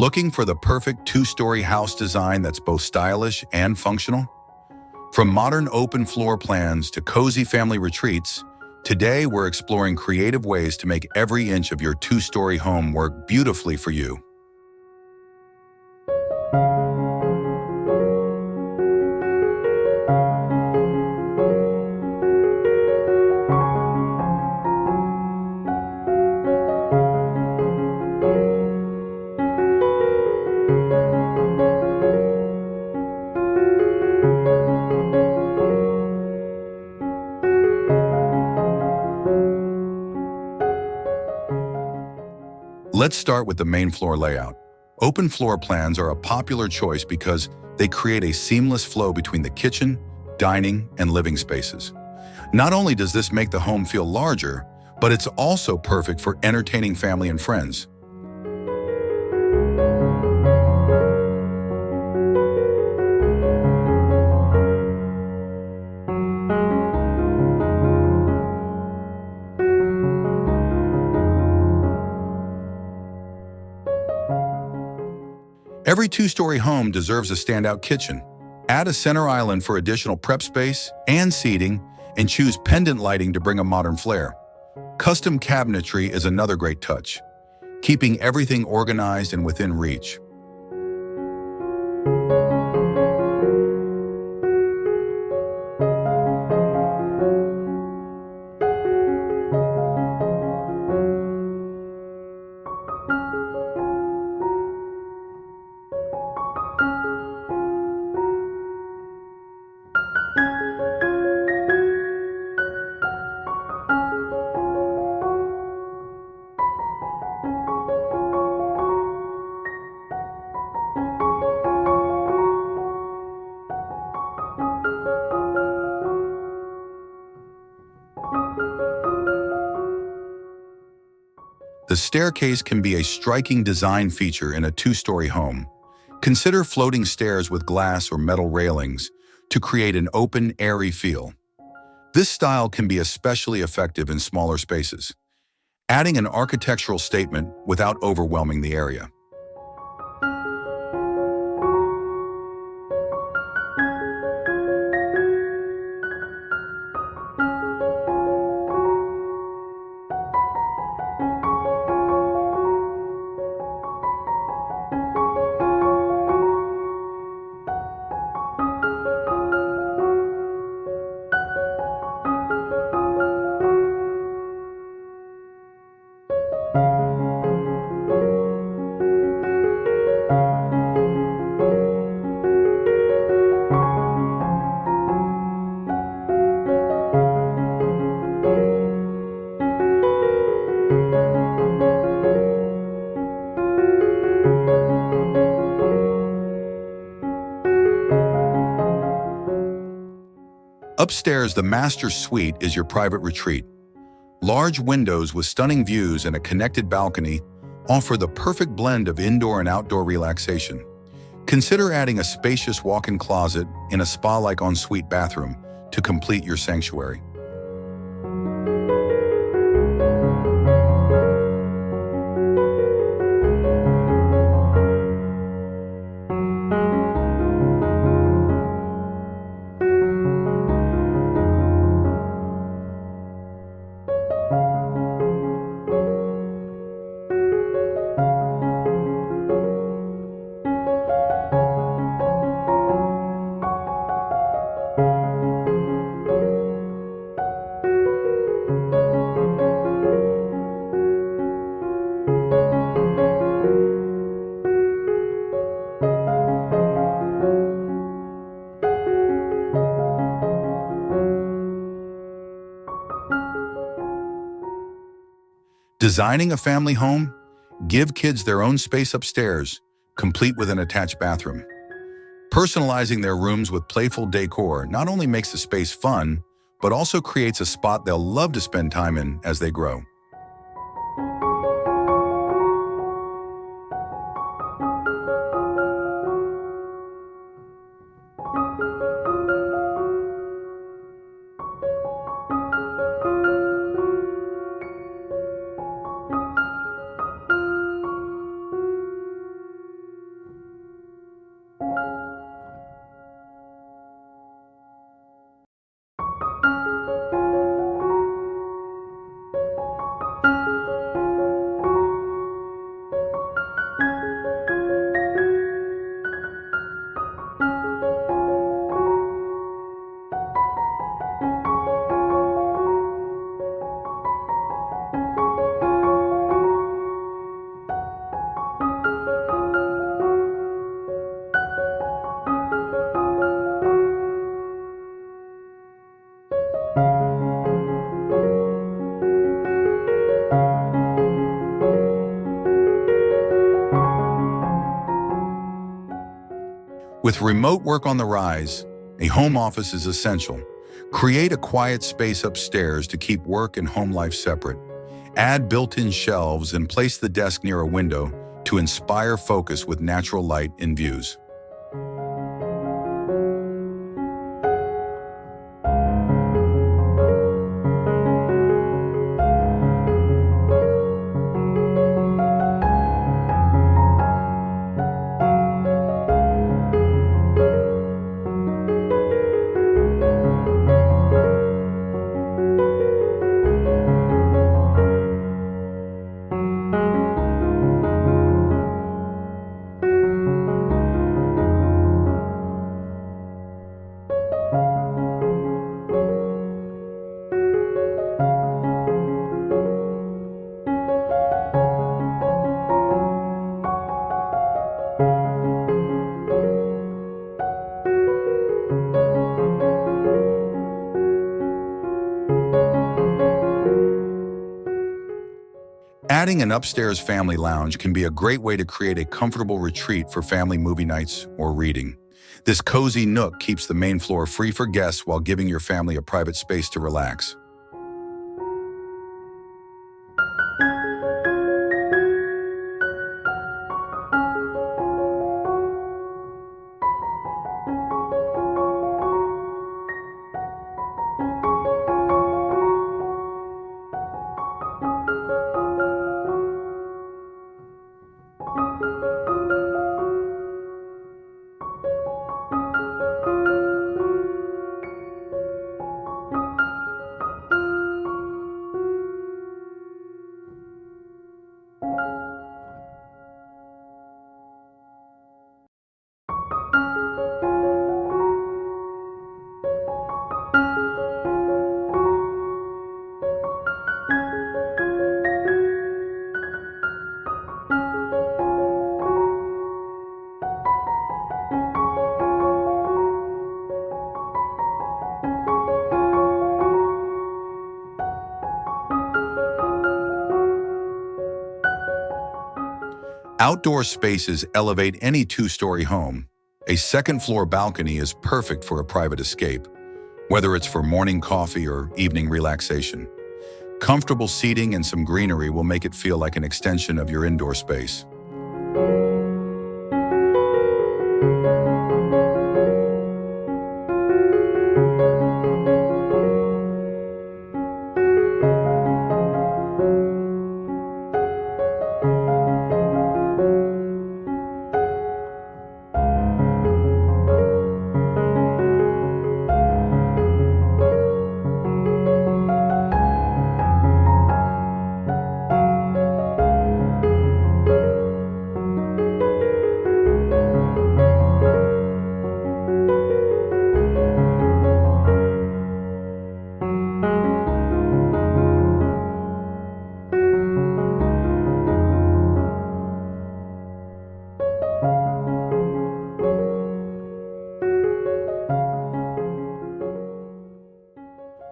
Looking for the perfect two-story house design that's both stylish and functional? From modern open floor plans to cozy family retreats, today we're exploring creative ways to make every inch of your two-story home work beautifully for you. Let's start with the main floor layout. Open floor plans are a popular choice because they create a seamless flow between the kitchen, dining, and living spaces. Not only does this make the home feel larger, but it's also perfect for entertaining family and friends. Every two-story home deserves a standout kitchen. Add a center island for additional prep space and seating, and choose pendant lighting to bring a modern flair. Custom cabinetry is another great touch, keeping everything organized and within reach. The staircase can be a striking design feature in a two-story home. Consider floating stairs with glass or metal railings to create an open, airy feel. This style can be especially effective in smaller spaces, adding an architectural statement without overwhelming the area. Upstairs, the master suite is your private retreat. Large windows with stunning views and a connected balcony offer the perfect blend of indoor and outdoor relaxation. Consider adding a spacious walk-in closet in a spa-like ensuite bathroom to complete your sanctuary. Designing a family home? Give kids their own space upstairs, complete with an attached bathroom. Personalizing their rooms with playful decor not only makes the space fun, but also creates a spot they'll love to spend time in as they grow. With remote work on the rise, a home office is essential. Create a quiet space upstairs to keep work and home life separate. Add built-in shelves and place the desk near a window to inspire focus with natural light and views. Adding an upstairs family lounge can be a great way to create a comfortable retreat for family movie nights or reading. This cozy nook keeps the main floor free for guests while giving your family a private space to relax. Outdoor spaces elevate any two-story home. A second-floor balcony is perfect for a private escape, whether it's for morning coffee or evening relaxation. Comfortable seating and some greenery will make it feel like an extension of your indoor space.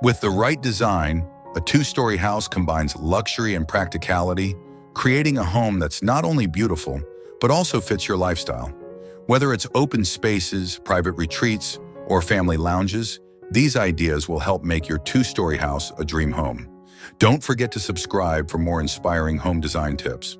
With the right design, a two-story house combines luxury and practicality, creating a home that's not only beautiful, but also fits your lifestyle. Whether it's open spaces, private retreats, or family lounges, these ideas will help make your two-story house a dream home. Don't forget to subscribe for more inspiring home design tips.